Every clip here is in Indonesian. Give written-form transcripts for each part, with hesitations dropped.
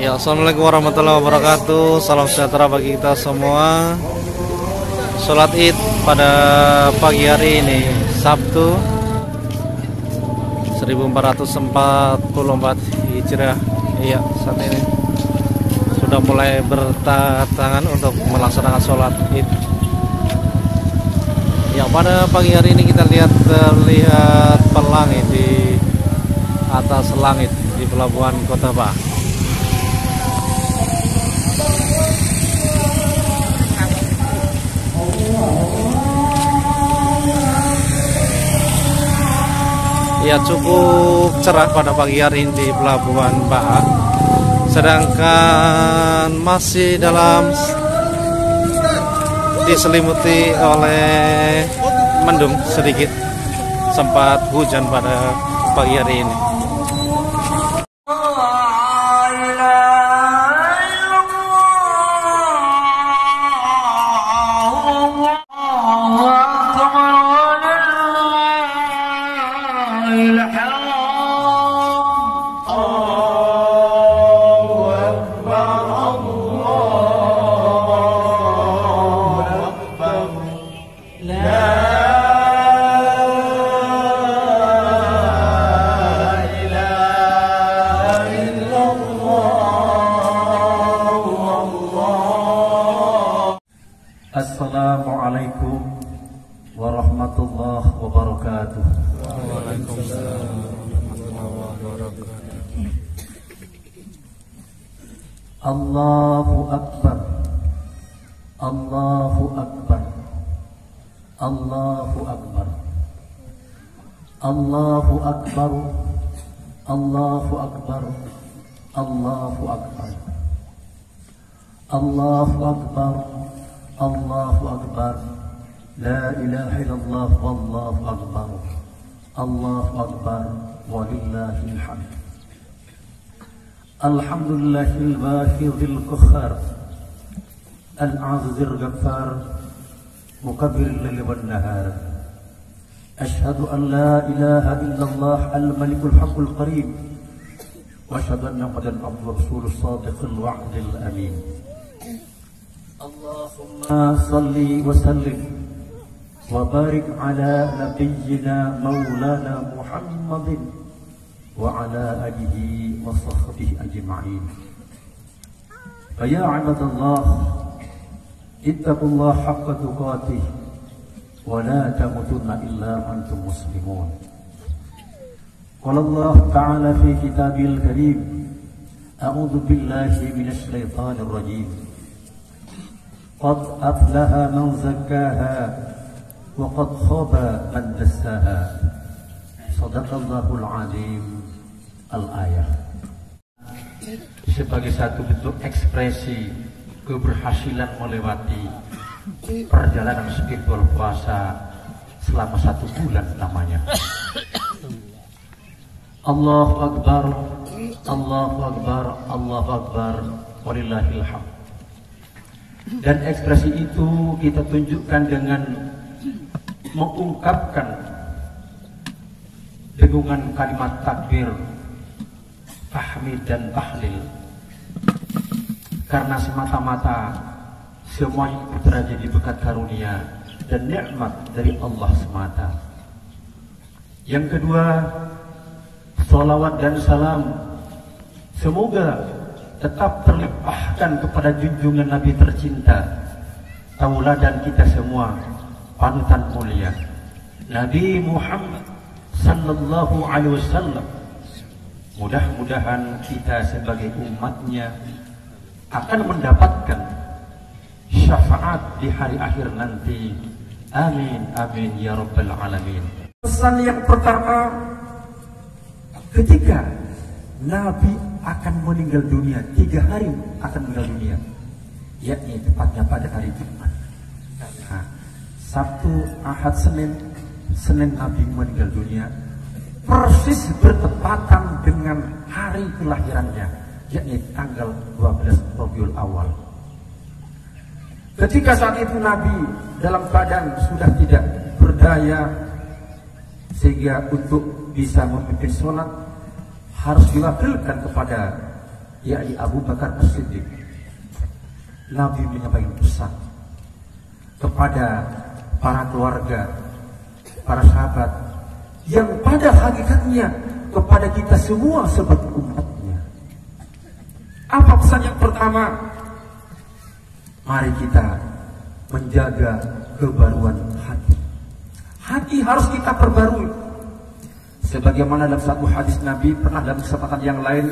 Ya, assalamualaikum warahmatullahi wabarakatuh. Salam sejahtera bagi kita semua. Sholat Id pada pagi hari ini, Sabtu 1444 Hijriah. Iya, saat ini sudah mulai berdatangan untuk melaksanakan sholat Id. Ya, pada pagi hari ini kita terlihat pelangi di atas langit di pelabuhan Kota Bah. Ya, cukup cerah pada pagi hari ini di Pelabuhan Bah, sedangkan masih diselimuti oleh mendung sedikit, sempat hujan pada pagi hari ini. Assalamualaikum warahmatullahi wabarakatuh. Waalaikumsalam warahmatullahi wabarakatuh. Allahu Akbar, Allahu Akbar, Allahu Akbar, Allahu Akbar, Allahu Akbar, Allahu Akbar, Allahu Akbar, Allahu Akbar, la ilaha illallah, wallahu akbar, Allahu Akbar, walillahil hamd. Alhamdulillahil baqil qahhar, al-azizir ghaffar, mukabbiril laili wan nahar. Ashhadu an la ilaha illallah, al-malikul haqqul qareeb, wa ashhadu anna muhammadan abduhu rasuluh shadiqul wa'dil amin. Allahumma salli wa sallim wa barik ala nabiyyina maulana Muhammadin wa ala alihi wa sahbihi ajma'in. Ya ibadallah, ittaqullaha haqqa tuqatih wa la tamutunna illa antum muslimun. Qala Allah ta'ala fi kitabil karim, a'udzu billahi minasy syaithanir rajim. Qad aflaha man zakkaha wa qad khaba man dassaha. Shadaqallahul azim. Al-ayah. Sebagai satu bentuk ekspresi keberhasilan melewati perjalanan spiritual puasa selama 1 bulan namanya. Allahu Akbar, Allahu Akbar, Allahu Akbar, walillahil hamd. Dan ekspresi itu kita tunjukkan dengan mengungkapkan dengungan kalimat takbir, tahmid dan tahlil, karena semata-mata semuanya terjadi berkat karunia dan nikmat dari Allah semata. Yang kedua, salawat dan salam semoga tetap terlimpahkan kepada junjungan Nabi tercinta, tauladan kita semua, panutan mulia, Nabi Muhammad sallallahu alaihi wasallam. Mudah-mudahan kita sebagai umatnya akan mendapatkan syafaat di hari akhir nanti. Amin, amin ya rabbal alamin. Pesan yang pertama, ketika Nabi akan meninggal dunia, 3 hari akan meninggal dunia, yakni tepatnya pada hari Jumat. Nah, Sabtu, Ahad, Senin Nabi meninggal dunia, persis bertepatan dengan hari kelahirannya, yakni tanggal 12 Rabiul Awal. Ketika saat itu Nabi dalam keadaan sudah tidak berdaya, sehingga untuk bisa memimpin sholat harus diwakilkan kepada yakni Abu Bakar As-Siddiq. Nabi menyampaikan pesan kepada para keluarga, para sahabat, yang pada hakikatnya kepada kita semua sebagai umatnya. Apa pesan yang pertama? Mari kita menjaga kebaruan hati. Hati harus kita perbarui. Sebagaimana dalam satu hadis Nabi, pernah dalam kesempatan yang lain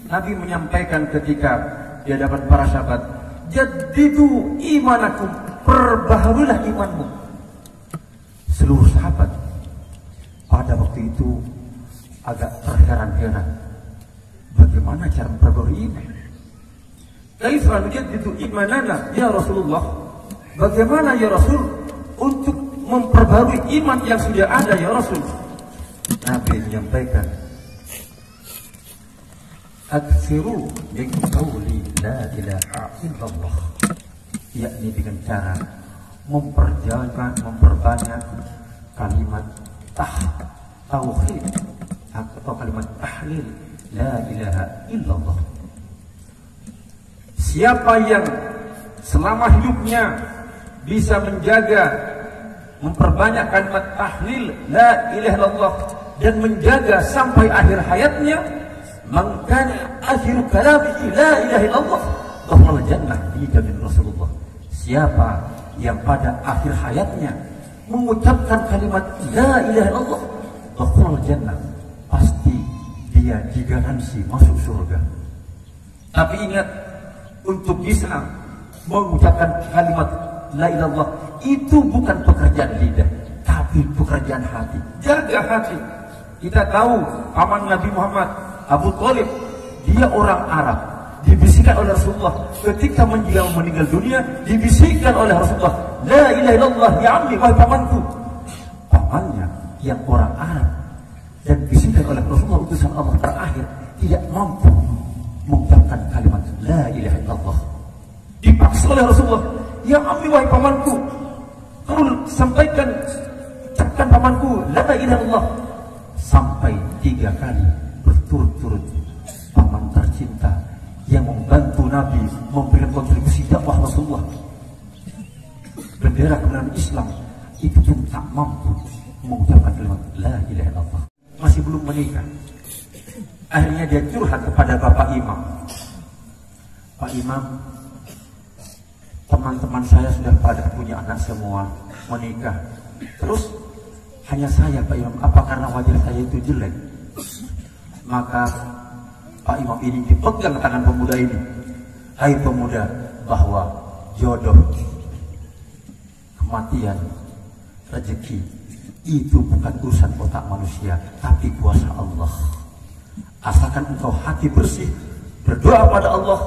Nabi menyampaikan ketika di hadapan para sahabat, jadidu imanakum, perbaharulah imanmu. Seluruh sahabat pada waktu itu agak terheran-heran, bagaimana cara memperbarui iman? Kaifa nujaddidu imanana ya Rasulullah? Bagaimana ya Rasul untuk memperbarui iman yang sudah ada ya Rasul? Nabi menyampaikan, aksiru min qawli la ilaha illallah, yakni dengan cara memperbanyak kalimat tauhid atau kalimat tahlil la ilaha illallah. Siapa yang selama hidupnya bisa menjaga, memperbanyak kalimat tahlil la ilaha illallah dan menjaga sampai akhir hayatnya, maka akhir kalamihi la ilaha illallah dakhala jannah, dijamin Rasulullah. Siapa yang pada akhir hayatnya mengucapkan kalimat la ilaha illallah dakhala jannah, pasti dia digaransi masuk surga. Tapi ingat, untuk bisa mengucapkan kalimat la ilaha illallah itu bukan pekerjaan lidah, tapi pekerjaan hati. Jaga hati. Kita tahu paman Nabi Muhammad, Abu Thalib, dia orang Arab. Dibisikkan oleh Rasulullah ketika meninggal dunia, dibisikkan oleh Rasulullah, la ilaha illallah ya ammi, wahai pamanku. Pamannya yang orang Arab dan dibisikkan oleh Rasulullah utusan Allah terakhir tidak mampu mengucapkan kalimat la ilaha illallah. Dipaksa oleh Rasulullah, ya ammi, wahai pamanku, kau sampaikan, ucapkan pamanku la ilaha illallah. Sampai 3 kali berturut-turut paman tercinta yang membantu Nabi memberikan kontribusi dakwah Rasulullah, bendera kebenaran Islam, itu pun tak mampu mengucapkan kalimat la ilaha illallah. Masih belum menikah, akhirnya dia curhat kepada Bapak Imam. Pak Imam, teman-teman saya sudah pada punya anak semua, menikah, terus hanya saya Pak Imam, apa karena wajah saya itu jelek? Maka Pak Imam ini dipegang tangan pemuda ini. Hai pemuda, bahwa jodoh, kematian, rezeki itu bukan urusan otak manusia, tapi kuasa Allah. Asalkan engkau hati bersih, berdoa pada Allah,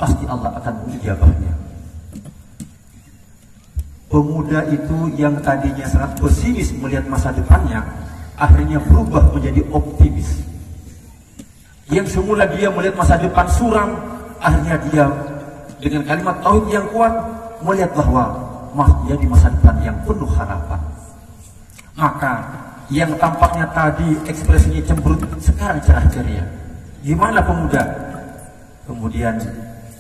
pasti Allah akan mengijabahnya. Pemuda itu yang tadinya sangat pesimis melihat masa depannya, akhirnya berubah menjadi optimis. Yang semula dia melihat masa depan suram, akhirnya dia dengan kalimat tauhid yang kuat melihat bahwa dia di masa depan yang penuh harapan. Maka yang tampaknya tadi ekspresinya cemberut, sekarang cerah ceria. Gimana pemuda? Kemudian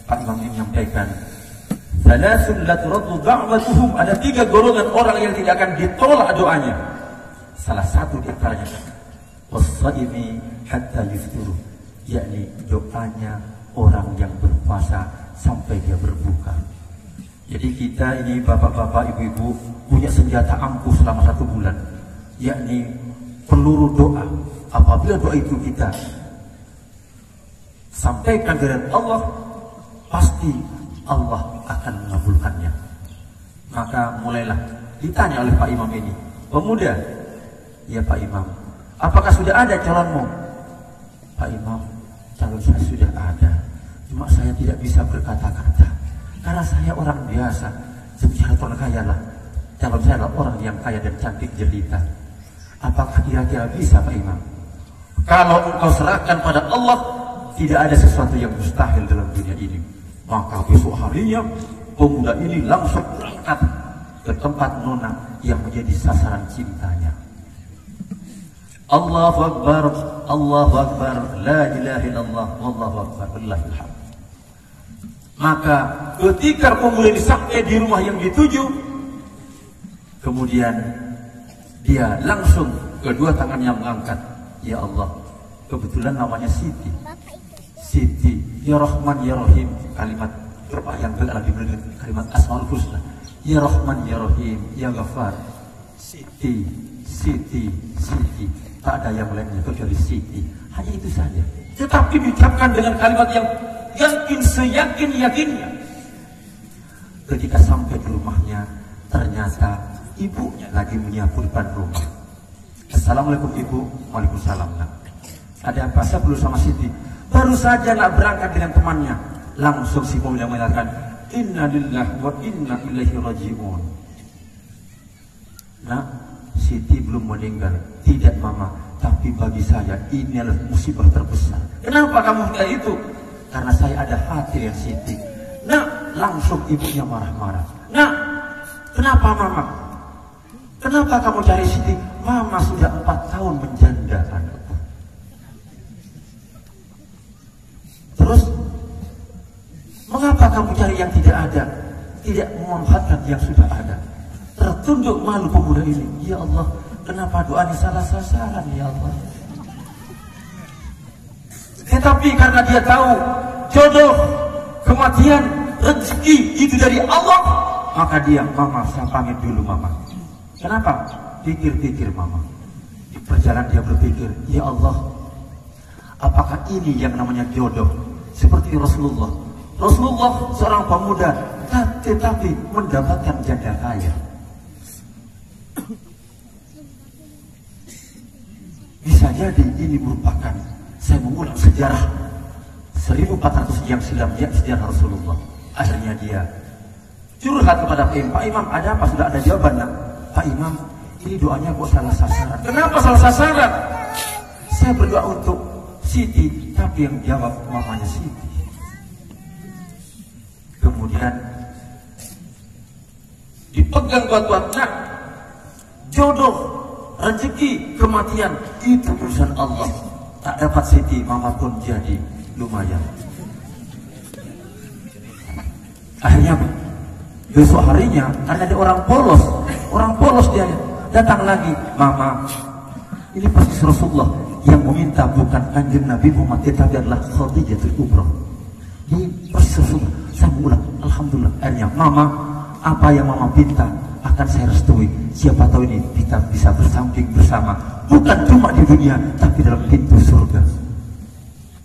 Pak Imam menyampaikan, salasun la turaddu da'watuhum, ada 3 golongan orang yang tidak akan ditolak doanya. Salah satu di antaranya was-shaimi hatta yuftiru, yakni doanya orang yang berpuasa sampai dia berbuka. Jadi kita ini bapak-bapak, ibu-ibu punya senjata ampuh selama 1 bulan, yakni peluru doa. Apabila doa itu kita sampaikan kepada Allah, pasti Allah akan mengabulkannya. Maka mulailah ditanya oleh Pak Imam ini, pemuda, ya Pak Imam, apakah sudah ada calonmu? Pak Imam, calon saya sudah ada, cuma saya tidak bisa berkata-kata karena saya orang biasa. Secara orang kaya lah, calon saya adalah orang yang kaya dan cantik jelita. Apakah kira-kira bisa Pak Imam? Kalau engkau serahkan pada Allah, tidak ada sesuatu yang mustahil dalam dunia ini. Maka besok harinya pemuda ini langsung berangkat ke tempat nona yang menjadi sasaran cintanya. Allahu Akbar, Allahu Akbar, la ilaha illallah, wallahu akbar, wallahil hamd. Maka ketika pemuda ini sampai di rumah yang dituju, kemudian dia langsung kedua tangannya mengangkat, ya Allah, kebetulan namanya Siti. Siti, ya Rahman, ya Rahim, kalimat yang berkali kalimat Asmaul Husna. Ya Rahman, ya Rahim, ya Ghafar. Siti, Siti, Siti. Tak ada yang lainnya kecuali Siti. Hanya itu saja. Tetapi diucapkan dengan kalimat yang yakin, seyakin-yakinnya. Ketika sampai di rumahnya, ternyata ibunya lagi menyapu depan rumah. Assalamualaikum ibu. Waalaikumsalam nak. Ada apa? Saya perlu sama Siti. Baru saja nak berangkat dengan temannya. Langsung si pemuda mengatakan, Inna lillahi wa inna ilaihi raji'un. Nah, Siti belum meninggal. Tidak mama, tapi bagi saya ini adalah musibah terbesar. Kenapa kamu minta itu? Karena saya ada hati yang Siti. Nah, langsung ibunya marah-marah. Nah, kenapa mama? Kenapa kamu cari Siti? Mama sudah 4 tahun menjanda anakku. Terus, mengapa kamu cari yang tidak ada? Tidak memanfaatkan yang sudah ada. Tertunduk malu pemuda ini. Ya Allah, kenapa doanya salah sasaran ya Allah? Tetapi karena dia tahu jodoh, kematian, rezeki itu dari Allah, maka dia, mama saya pamit dulu mama. Kenapa? Pikir-pikir mama. Di perjalanan dia berpikir, ya Allah, apakah ini yang namanya jodoh? Seperti Rasulullah. Rasulullah seorang pemuda, tetapi mendapatkan janda kaya. Bisa jadi ini merupakan, saya mengulang sejarah 1400 yang silam, sejarah Rasulullah. Akhirnya dia curhat kepada Pak Imam. Pak Imam, ada apa? Sudah ada jawaban nak? Pak Imam, ini doanya kok salah sasaran. Kenapa salah sasaran? Saya berdoa untuk Siti, tapi yang jawab mamanya Siti. Kemudian dipegang kuat-kuat, nak, jodoh, rezeki, kematian itu urusan Allah. Tak dapat Siti, mama pun jadi lumayan. Akhirnya besok harinya karena ada orang polos dia datang lagi, mama, ini pasti Rasulullah yang meminta, bukan Kanjeng Nabi Muhammad, tetapi adalah Khadijatul Kubra. Ini pasti Rasulullah. Saya mengulang, alhamdulillah. Akhirnya mama, apa yang mama minta akan saya restui. Siapa tahu ini kita bisa bersamping bersama, bukan cuma di dunia, tapi dalam pintu surga.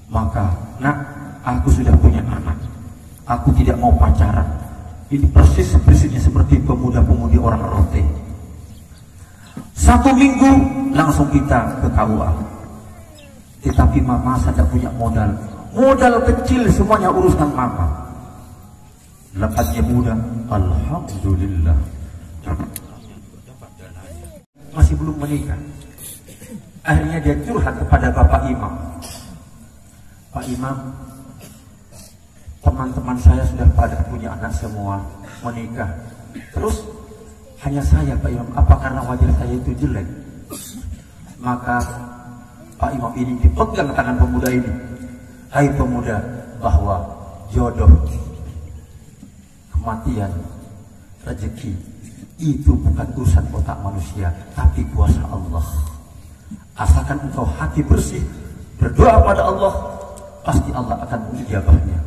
Maka, nak, aku sudah punya anak. Aku tidak mau pacaran. Ini persisnya seperti pemuda-pemudi orang rote. 1 minggu langsung kita ke KUA. Tetapi mama saya tidak punya modal. Modal kecil semuanya urusan mama. Lepasnya muda, alhamdulillah. Masih belum menikah. Akhirnya dia curhat kepada Bapak Imam. Pak Imam, teman-teman saya sudah pada punya anak semua, menikah. Terus hanya saya Pak Imam, apa karena wajah saya itu jelek? Maka Pak Imam ini dipegang tangan pemuda ini. Hai pemuda, bahwa jodoh, kematian, rezeki itu bukan urusan otak manusia, tapi kuasa Allah. Asalkan engkau hati bersih, berdoa pada Allah, pasti Allah akan mengijabahnya.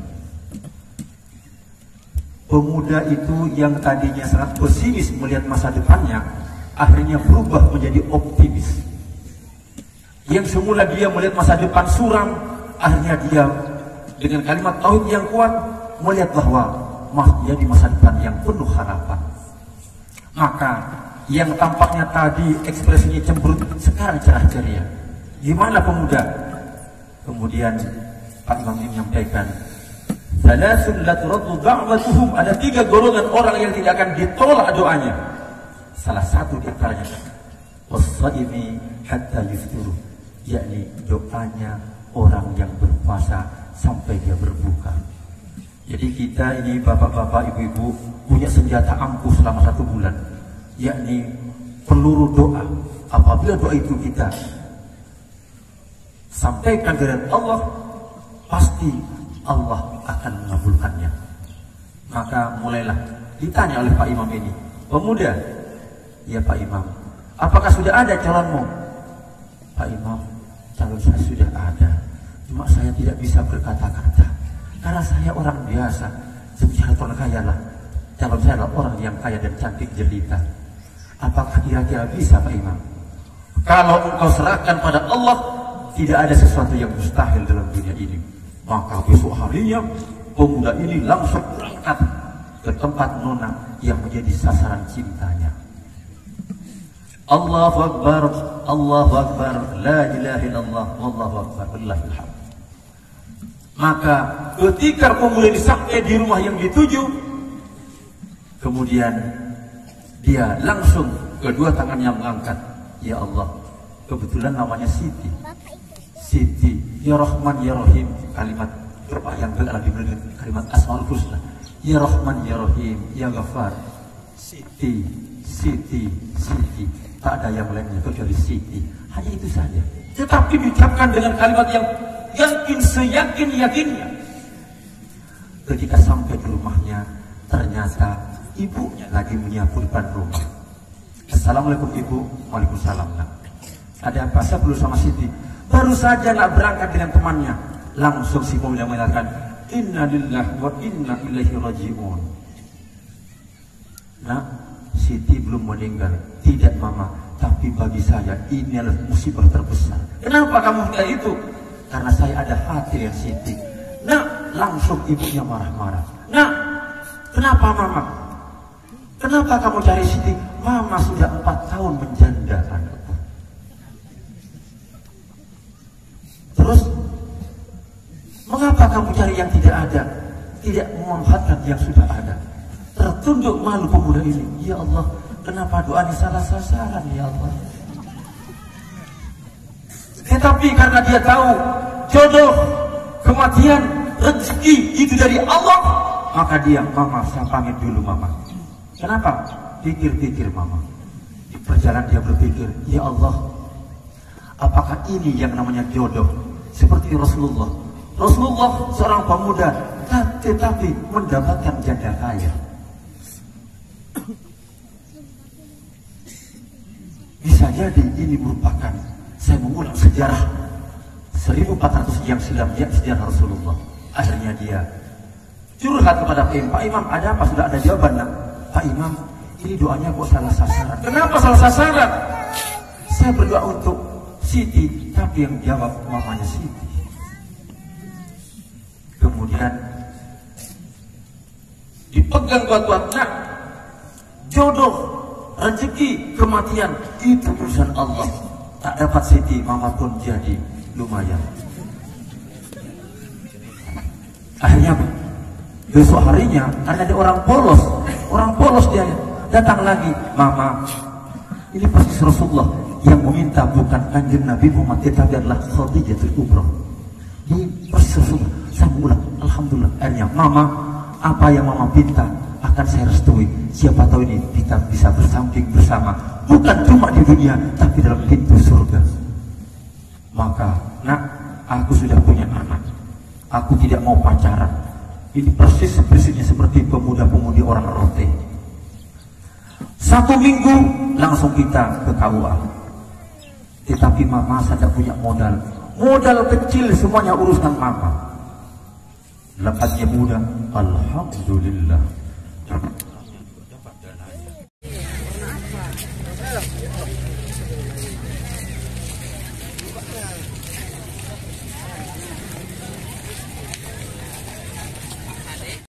Pemuda itu yang tadinya sangat pesimis melihat masa depannya, akhirnya berubah menjadi optimis. Yang semula dia melihat masa depan suram, akhirnya dia dengan kalimat tauhid yang kuat melihat bahwa dia di masa depan yang penuh harapan. Maka yang tampaknya tadi ekspresinya cemberut, sekarang cerah ceria. Gimana pemuda? Kemudian Pak Imam menyampaikan, salasun la turaddu da'watuhum, ada 3 golongan orang yang tidak akan ditolak doanya. Salah satu di antaranya was-shaimi hatta yuftiru, yakni doanya orang yang berpuasa sampai dia berbuka. Jadi kita ini bapak-bapak, ibu-ibu punya senjata ampuh selama 1 bulan, yakni peluru doa. Apabila doa itu kita sampaikan kepada Allah, pasti Allah akan mengabulkannya. Maka mulailah ditanya oleh Pak Imam ini, pemuda, ya Pak Imam, apakah sudah ada calonmu? Pak Imam, calon saya sudah ada, cuma saya tidak bisa berkata-kata karena saya orang biasa. Secara orang kaya lah, calon saya adalah orang yang kaya dan cantik jelita. Apakah kira-kira bisa Pak Imam? Kalau engkau serahkan pada Allah, tidak ada sesuatu yang mustahil dalam dunia ini. Maka besok harinya pemuda ini langsung berangkat ke tempat nona yang menjadi sasaran cintanya. Allahu Akbar, Allahu Akbar, la ilaha illallah, wallahu akbar, wallahil hamd. Maka ketika pemuda ini sampai di rumah yang dituju, kemudian dia langsung kedua tangannya mengangkat, ya Allah, kebetulan namanya Siti. Siti, ya Rahman ya Rahim, kalimat terbayang dengan kalimat Asmaul Husna. Ya Rahman ya Rahim, ya Ghafar. Siti, Siti, Siti. Tak ada yang lainnya kecuali Siti. Hanya itu saja. Tetapi diucapkan dengan kalimat yang yakin, seyakin-yakinnya. Ketika sampai di rumahnya, ternyata ibunya lagi menyapu depan rumah. Assalamualaikum Ibu. Waalaikumsalam. Nak. Ada apa? Saya perlu sama Siti. Baru saja nak berangkat dengan temannya, langsung si pemuda mengatakan, Inna lillahi wa inna ilaihi raji'un. Nah, Siti belum meninggal. Tidak Mama, tapi bagi saya ini adalah musibah terbesar. Kenapa kamu bilang itu? Karena saya ada hati yang Siti. Nah, langsung ibunya marah-marah. Nah, kenapa Mama? Kenapa kamu cari Siti? Mama sudah 4 tahun menjanda anakku. Terus, mengapa kamu cari yang tidak ada? Tidak memanfaatkan yang sudah ada. Tertunduk malu pemuda ini. Ya Allah, kenapa doa ini salah sasaran ya Allah? Tetapi karena dia tahu jodoh, kematian, rezeki itu dari Allah, maka dia, Mama, saya pamit dulu Mama. Kenapa? Pikir-pikir Mama. Di perjalanan dia berpikir, ya Allah, apakah ini yang namanya jodoh? Seperti Rasulullah. Rasulullah seorang pemuda, tetapi mendapatkan janda kaya. Bisa jadi ini merupakan, saya mengulang sejarah 1400 yang silam, sejarah Rasulullah. Akhirnya dia curhat kepada Pak Imam. Pak Imam, ada apa? Sudah ada jawaban nak? Pak Imam, ini doanya kok salah sasaran. Kenapa salah sasaran? Saya berdoa untuk Siti, tapi yang jawab mamanya Siti. Kemudian dipegang kuat-kuat, nah, jodoh, rezeki, kematian itu urusan Allah. Tak dapat Siti, Mama pun jadi lumayan. Akhirnya besok harinya karena ada orang polos dia datang lagi. Mama, ini pasti Rasulullah yang meminta, bukan Kanjeng Nabi Muhammad, tetapi adalah Khadijatul Kubra. Ini pasti Rasulullah. Saya mengulang, alhamdulillah. Akhirnya Mama, apa yang Mama minta akan saya restui. Siapa tahu ini kita bisa bersamping bersama, bukan cuma di dunia, tapi dalam pintu surga. Maka, nak, aku sudah punya anak. Aku tidak mau pacaran. Ini persisnya seperti pemuda-pemudi orang rote. 1 minggu langsung kita ke KUA. Tetapi Mama saya tidak punya modal. Modal kecil semuanya urusan Mama. Lepasnya muda, alhamdulillah.